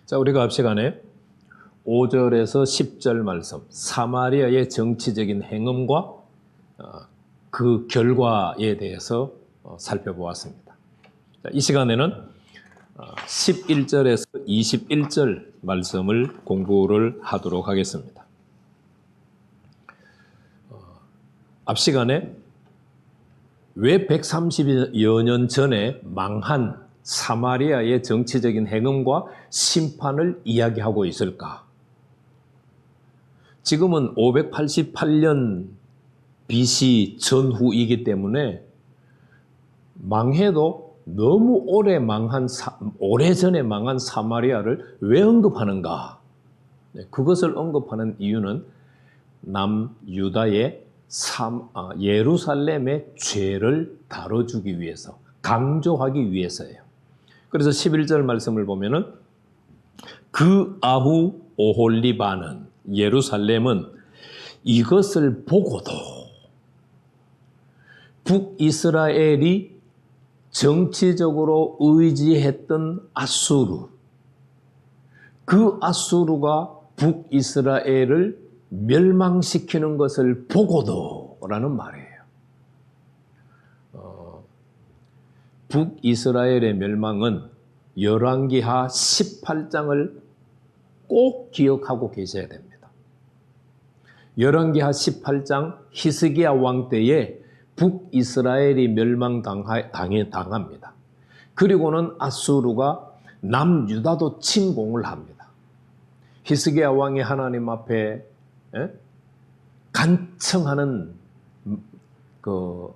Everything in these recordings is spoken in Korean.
자, 우리가 앞 시간에 5절에서 10절 말씀, 사마리아의 정치적인 행음과 그 결과에 대해서 살펴보았습니다. 자, 이 시간에는 11절에서 21절 말씀을 공부를 하도록 하겠습니다. 앞 시간에 왜 130여 년 전에 망한 사마리아의 정치적인 행음과 심판을 이야기하고 있을까? 지금은 588년 BC 전후이기 때문에 망해도 너무 오래전에 망한 사마리아를 왜 언급하는가? 그것을 언급하는 이유는 남유다의 예루살렘의 죄를 다뤄주기 위해서, 강조하기 위해서예요. 그래서 11절 말씀을 보면은 그 아후 오홀리바는, 예루살렘은 이것을 보고도 북이스라엘이 정치적으로 의지했던 아수르, 그 아수르가 북이스라엘을 멸망시키는 것을 보고도 라는 말이에요. 북이스라엘의 멸망은 열왕기하 18장을 꼭 기억하고 계셔야 됩니다. 열왕기하 18장 히스기야 왕 때에 북이스라엘이 멸망당합니다. 그리고는 아수르가 남유다도 침공을 합니다. 히스기야 왕이 하나님 앞에 간청하는 그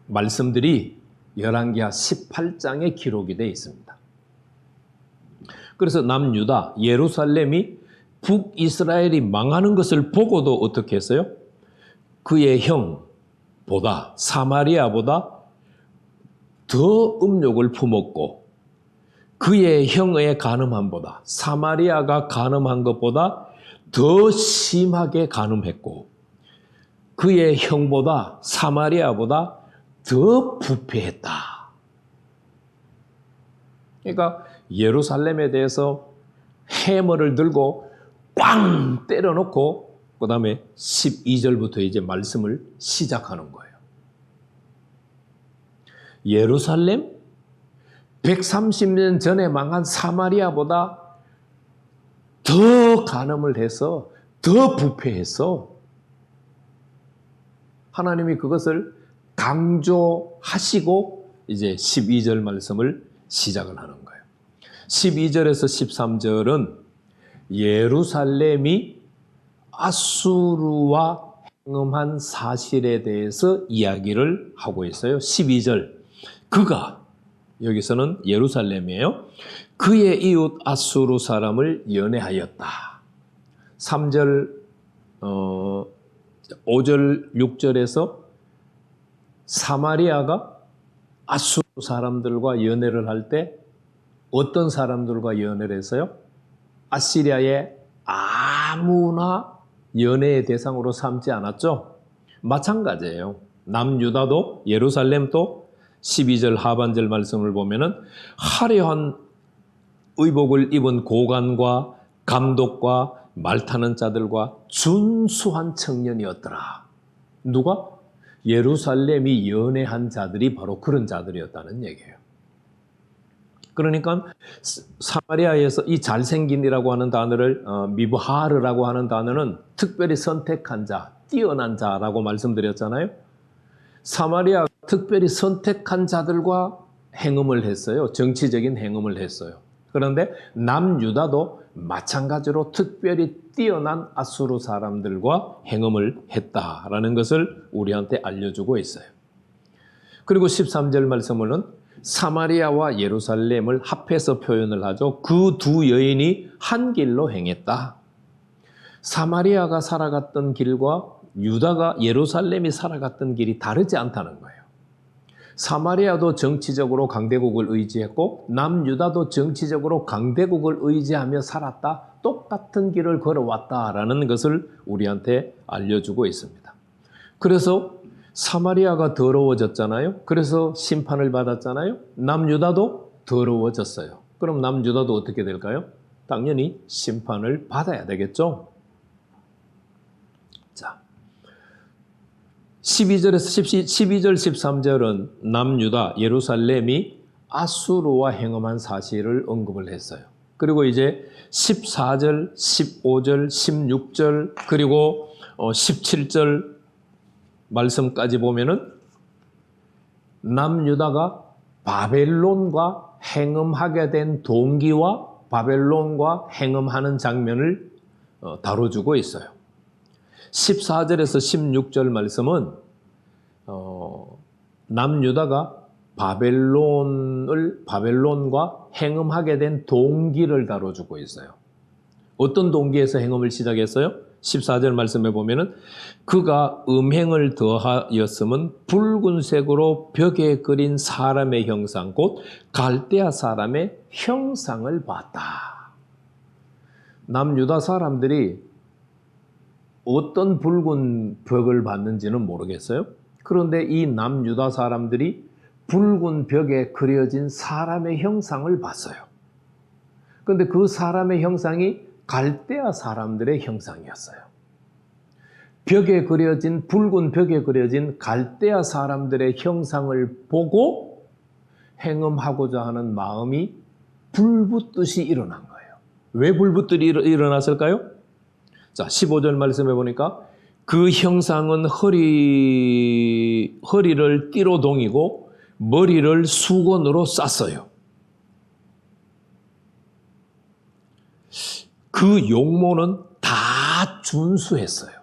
말씀들이 열왕기하 18장에 기록이 되어 있습니다. 그래서 남유다, 예루살렘이 북이스라엘이 망하는 것을 보고도 어떻게 했어요? 그의 형보다, 사마리아보다 더 음욕을 품었고, 그의 형의 간음함보다, 사마리아가 간음한 것보다 더 심하게 간음했고, 그의 형보다, 사마리아보다 더 부패했다. 그러니까 예루살렘에 대해서 해머를 들고 꽝 때려놓고 그 다음에 12절부터 이제 말씀을 시작하는 거예요. 예루살렘 130년 전에 망한 사마리아보다 더 간음을 해서 더 부패했어. 하나님이 그것을 강조하시고 이제 12절 말씀을 시작을 하는 거예요. 12절에서 13절은 예루살렘이 아수르와 행음한 사실에 대해서 이야기를 하고 있어요. 12절, 그가, 여기서는 예루살렘이에요. 그의 이웃 아수르 사람을 연애하였다. 3절, 5절, 6절에서 사마리아가 아수르 사람들과 연애를 할 때 어떤 사람들과 연애를 했어요? 아시리아의 아무나 연애의 대상으로 삼지 않았죠? 마찬가지예요. 남유다도 예루살렘도 12절 하반절 말씀을 보면은 화려한 의복을 입은 고관과 감독과 말 타는 자들과 준수한 청년이었더라. 누가? 예루살렘이 연애한 자들이 바로 그런 자들이었다는 얘기예요. 그러니까 사마리아에서 이 잘생긴이라고 하는 단어를 미브하르라고 하는 단어는 특별히 선택한 자, 뛰어난 자라고 말씀드렸잖아요. 사마리아가 특별히 선택한 자들과 행음을 했어요. 정치적인 행음을 했어요. 그런데 남유다도 마찬가지로 특별히 뛰어난 아수르 사람들과 행음을 했다라는 것을 우리한테 알려주고 있어요. 그리고 13절 말씀은 사마리아와 예루살렘을 합해서 표현을 하죠. 그 두 여인이 한 길로 행했다. 사마리아가 살아갔던 길과 유다가, 예루살렘이 살아갔던 길이 다르지 않다는 거예요. 사마리아도 정치적으로 강대국을 의지했고 남유다도 정치적으로 강대국을 의지하며 살았다. 똑같은 길을 걸어왔다라는 것을 우리한테 알려주고 있습니다. 그래서 사마리아가 더러워졌잖아요. 그래서 심판을 받았잖아요. 남유다도 더러워졌어요. 그럼 남유다도 어떻게 될까요? 당연히 심판을 받아야 되겠죠. 자, 12절, 13절은 남유다, 예루살렘이 아수르와 행음한 사실을 언급을 했어요. 그리고 이제 14절, 15절, 16절, 그리고 17절 말씀까지 보면은 남유다가 바벨론과 행음하게 된 동기와 바벨론과 행음하는 장면을 다뤄주고 있어요. 14절에서 16절 말씀은 남유다가 바벨론과 행음하게 된 동기를 다뤄주고 있어요. 어떤 동기에서 행음을 시작했어요? 14절 말씀에 보면은 그가 음행을 더하였음은 붉은색으로 벽에 그린 사람의 형상 곧 갈대아 사람의 형상을 봤다. 남유다 사람들이 어떤 붉은 벽을 봤는지는 모르겠어요. 그런데 이 남유다 사람들이 붉은 벽에 그려진 사람의 형상을 봤어요. 그런데 그 사람의 형상이 갈대아 사람들의 형상이었어요. 붉은 벽에 그려진 갈대아 사람들의 형상을 보고 행음하고자 하는 마음이 불붙듯이 일어난 거예요. 왜 불붙듯이 일어났을까요? 자, 15절 말씀해 보니까 그 형상은 허리를 띠로 동이고 머리를 수건으로 쌌어요. 그 용모는 다 준수했어요.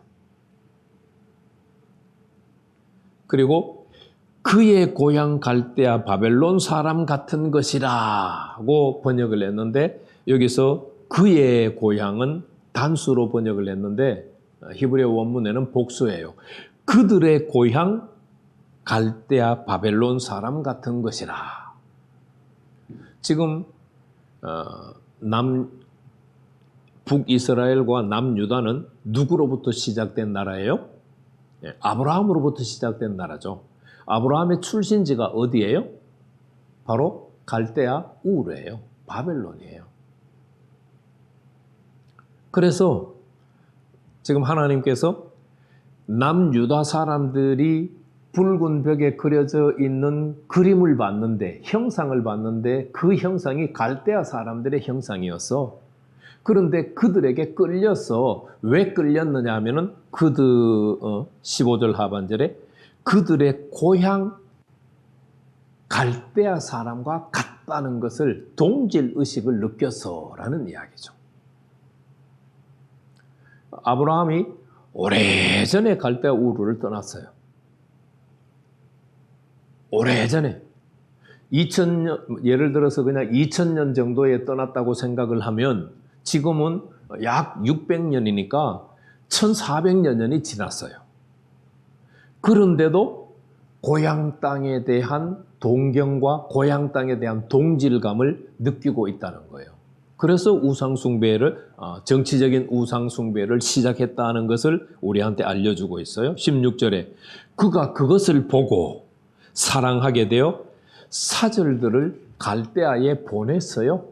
그리고 그의 고향 갈대아 바벨론 사람 같은 것이라고 번역을 했는데 여기서 그의 고향은 단수로 번역을 했는데 히브리어 원문에는 복수예요. 그들의 고향 갈대아 바벨론 사람 같은 것이라. 지금 북이스라엘과 남유다는 누구로부터 시작된 나라예요? 아브라함으로부터 시작된 나라죠. 아브라함의 출신지가 어디예요? 바로 갈대아 우르예요. 바벨론이에요. 그래서 지금 하나님께서 남유다 사람들이 붉은 벽에 그려져 있는 그림을 봤는데, 형상을 봤는데 그 형상이 갈대아 사람들의 형상이었어. 그런데 그들에게 끌려서 왜 끌렸느냐 하면은 15절 하반절에 그들의 고향 갈대아 사람과 같다는 것을 동질 의식을 느껴서라는 이야기죠. 아브라함이 오래전에 갈대아 우르를 떠났어요. 오래전에 2000년, 예를 들어서 그냥 2000년 정도에 떠났다고 생각을 하면 지금은 약 600년이니까 1400여 년이 지났어요. 그런데도 고향 땅에 대한 동경과 고향 땅에 대한 동질감을 느끼고 있다는 거예요. 그래서 정치적인 우상숭배를 시작했다는 것을 우리한테 알려주고 있어요. 16절에 그가 그것을 보고 사랑하게 되어 사절들을 갈대아에 보냈어요.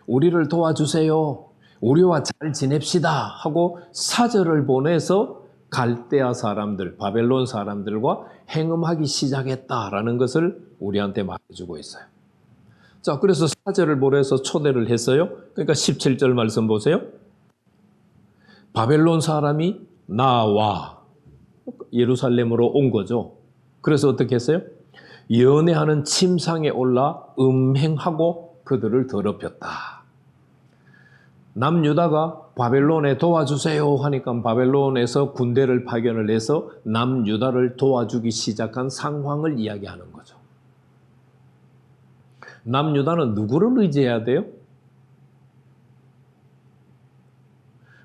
우리를 도와주세요. 우리와 잘 지냅시다 하고 사절을 보내서 갈대아 사람들, 바벨론 사람들과 행음하기 시작했다라는 것을 우리한테 말해주고 있어요. 자, 그래서 사절을 보내서 초대를 했어요. 그러니까 17절 말씀 보세요. 바벨론 사람이 나와 예루살렘으로 온 거죠. 그래서 어떻게 했어요? 연애하는 침상에 올라 음행하고 그들을 더럽혔다. 남유다가 바벨론에 도와주세요 하니까 바벨론에서 군대를 파견을 해서 남유다를 도와주기 시작한 상황을 이야기하는 거죠. 남유다는 누구를 의지해야 돼요?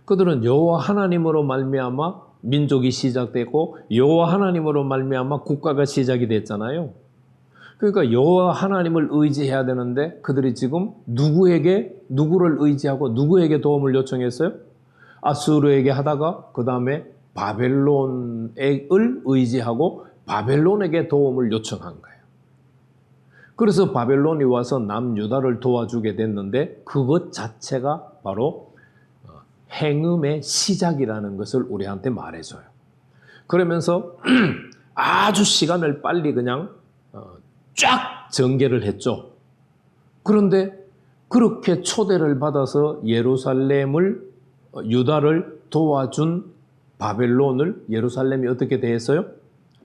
그들은 여호와 하나님으로 말미암아 민족이 시작되고 여호와 하나님으로 말미암아 국가가 시작이 됐잖아요. 그러니까 여호와 하나님을 의지해야 되는데 그들이 지금 누구를 의지하고 누구에게 도움을 요청했어요? 아수르에게 하다가 그 다음에 바벨론을 의지하고 바벨론에게 도움을 요청한 거예요. 그래서 바벨론이 와서 남유다를 도와주게 됐는데 그것 자체가 바로 행음의 시작이라는 것을 우리한테 말해줘요. 그러면서 아주 시간을 빨리 그냥 쫙 전개를 했죠. 그런데 그렇게 초대를 받아서 예루살렘을 유다를 도와준 바벨론을 예루살렘이 어떻게 대했어요?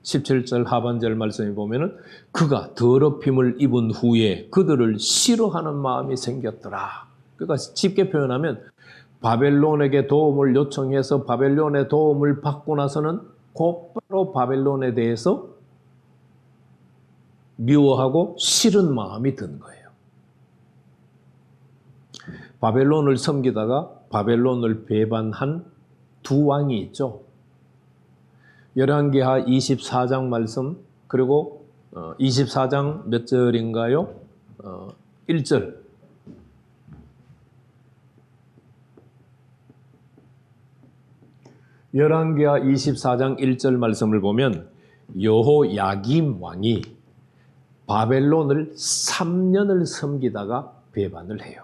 17절 하반절 말씀에 보면은 그가 더럽힘을 입은 후에 그들을 싫어하는 마음이 생겼더라. 그러니까 쉽게 표현하면 바벨론에게 도움을 요청해서 바벨론의 도움을 받고 나서는 곧바로 바벨론에 대해서 미워하고 싫은 마음이 든 거예요. 바벨론을 섬기다가 바벨론을 배반한 두 왕이 있죠. 열왕기하 24장 말씀, 그리고 24장 몇 절인가요? 1절. 열왕기하 24장 1절 말씀을 보면 여호야김 왕이 바벨론을 3년을 섬기다가 배반을 해요.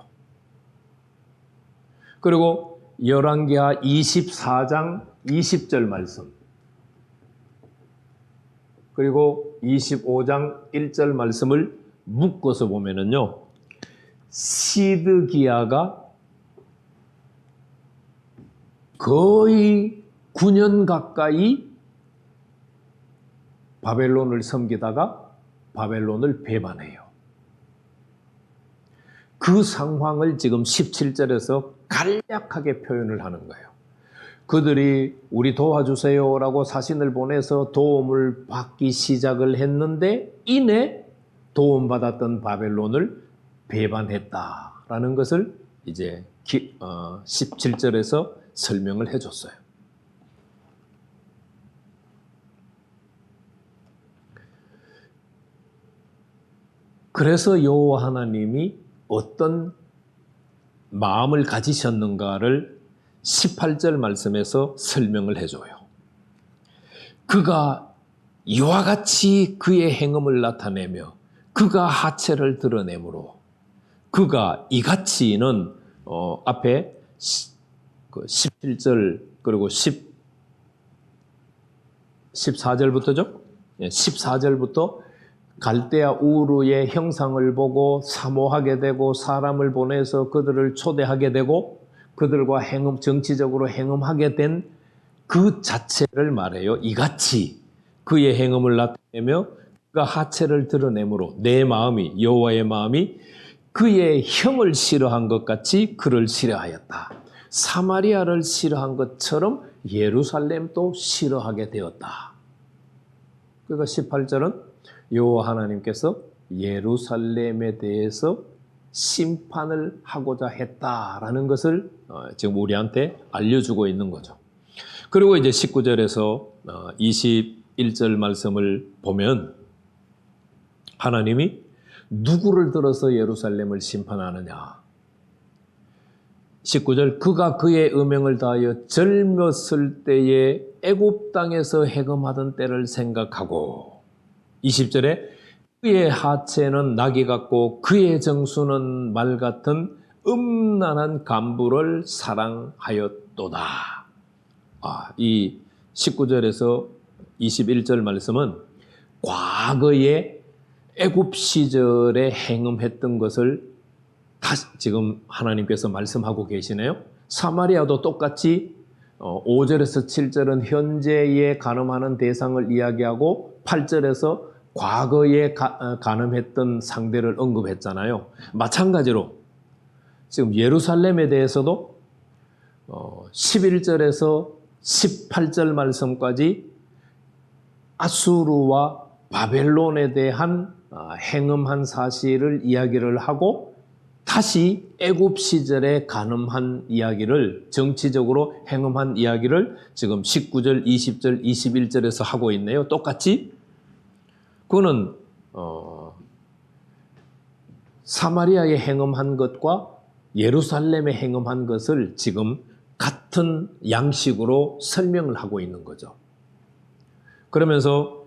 그리고 열왕기하 24장 20절 말씀, 그리고 25장 1절 말씀을 묶어서 보면은요, 시드기야가 거의 9년 가까이 바벨론을 섬기다가 바벨론을 배반해요. 그 상황을 지금 17절에서 간략하게 표현을 하는 거예요. 그들이 우리 도와주세요라고 사신을 보내서 도움을 받기 시작을 했는데 이내 도움받았던 바벨론을 배반했다라는 것을 이제 17절에서 설명을 해줬어요. 그래서 여호와 하나님이 어떤 마음을 가지셨는가를 18절 말씀에서 설명을 해줘요. 그가 이와 같이 그의 행음을 나타내며 그가 하체를 드러내므로 그가 이같이는 앞에 17절 그리고 14절부터죠. 14절부터 갈대아 우르의 형상을 보고 사모하게 되고 사람을 보내서 그들을 초대하게 되고 그들과 정치적으로 행음하게 된 그 자체를 말해요. 이같이 그의 행음을 나타내며 그가 하체를 드러내므로 내 마음이 여호와의 마음이 그의 형을 싫어한 것 같이 그를 싫어하였다. 사마리아를 싫어한 것처럼 예루살렘도 싫어하게 되었다. 그러니까 18절은 여호와 하나님께서 예루살렘에 대해서 심판을 하고자 했다라는 것을 지금 우리한테 알려주고 있는 거죠. 그리고 이제 19절에서 21절 말씀을 보면 하나님이 누구를 들어서 예루살렘을 심판하느냐. 19절 그가 그의 음행을 다하여 젊었을 때에 애굽 땅에서 해금하던 때를 생각하고 20절에 그의 하체는 나귀 같고 그의 정수는 말 같은 음란한 간부를 사랑하였도다. 이 19절에서 21절 말씀은 과거에 애굽 시절에 행음했던 것을 다시 지금 하나님께서 말씀하고 계시네요. 사마리아도 똑같이 5절에서 7절은 현재에 간음하는 대상을 이야기하고 8절에서 과거에 간음했던 상대를 언급했잖아요. 마찬가지로 지금 예루살렘에 대해서도 11절에서 18절 말씀까지 아수르와 바벨론에 대한 행음한 사실을 이야기를 하고 다시 애굽 시절에 간음한 이야기를 정치적으로 행음한 이야기를 지금 19절, 20절, 21절에서 하고 있네요. 똑같이 그거는 사마리아에 행음한 것과 예루살렘에 행음한 것을 지금 같은 양식으로 설명을 하고 있는 거죠. 그러면서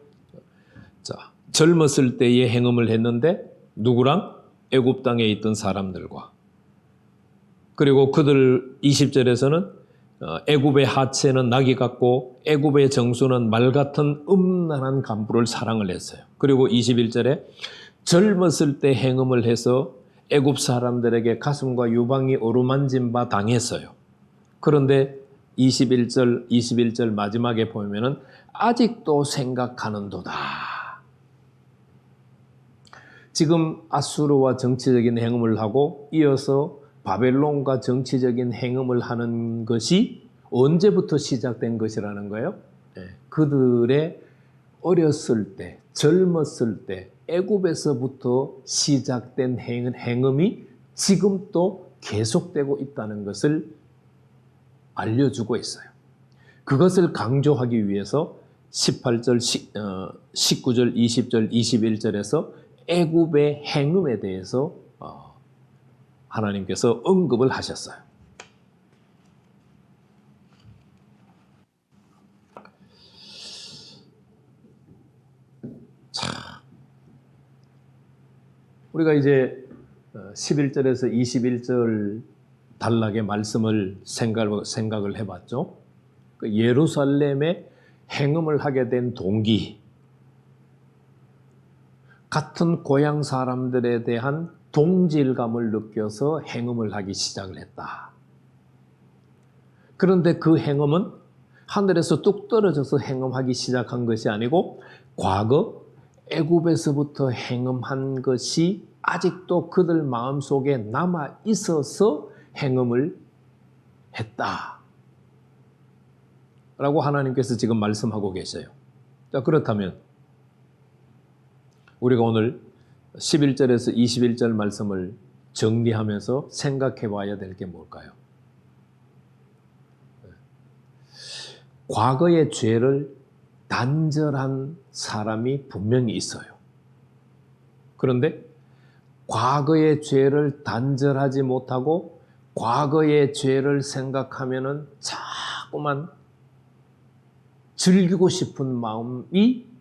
젊었을 때에 행음을 했는데 누구랑? 애굽 땅에 있던 사람들과. 그리고 그들 20절에서는 애굽의 하체는 나귀 같고 애굽의 정수는 말 같은 음란한 간부를 사랑을 했어요. 그리고 21절에 젊었을 때 행음을 해서 애굽 사람들에게 가슴과 유방이 어루만진 바 당했어요. 그런데 21절 마지막에 보면은 아직도 생각하는도다. 지금 아수르와 정치적인 행음을 하고 이어서 바벨론과 정치적인 행음을 하는 것이 언제부터 시작된 것이라는 거예요? 그들의 어렸을 때, 젊었을 때 애굽에서부터 시작된 행음이 지금 또 계속되고 있다는 것을 알려주고 있어요. 그것을 강조하기 위해서 18절, 19절, 20절, 21절에서 애굽의 행음에 대해서 하나님께서 언급을 하셨어요. 자, 우리가 이제 11절에서 21절 단락의 말씀을 생각을 해봤죠. 그 예루살렘에 행음을 하게 된 동기, 같은 고향 사람들에 대한 동질감을 느껴서 행음을 하기 시작을 했다. 그런데 그 행음은 하늘에서 뚝 떨어져서 행음하기 시작한 것이 아니고 과거 애굽에서부터 행음한 것이 아직도 그들 마음속에 남아 있어서 행음을 했다. 라고 하나님께서 지금 말씀하고 계셔요. 자, 그렇다면 우리가 오늘 11절에서 21절 말씀을 정리하면서 생각해 봐야 될 게 뭘까요? 과거의 죄를 단절한 사람이 분명히 있어요. 그런데 과거의 죄를 단절하지 못하고 과거의 죄를 생각하면은 자꾸만 즐기고 싶은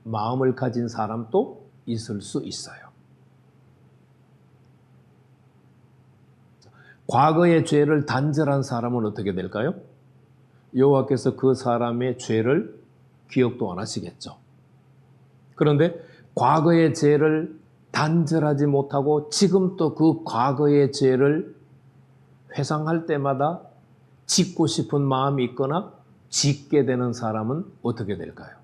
마음을 가진 사람도 있을 수 있어요. 과거의 죄를 단절한 사람은 어떻게 될까요? 여호와께서 그 사람의 죄를 기억도 안 하시겠죠. 그런데 과거의 죄를 단절하지 못하고 지금 또 그 과거의 죄를 회상할 때마다 짓고 싶은 마음이 있거나 짓게 되는 사람은 어떻게 될까요?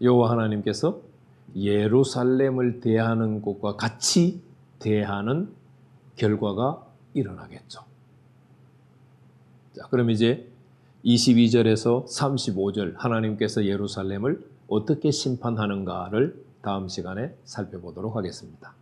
여호와 하나님께서 예루살렘을 대하는 것과 같이 대하는 결과가 일어나겠죠. 자, 그럼 이제 22절에서 35절 하나님께서 예루살렘을 어떻게 심판하는가를 다음 시간에 살펴보도록 하겠습니다.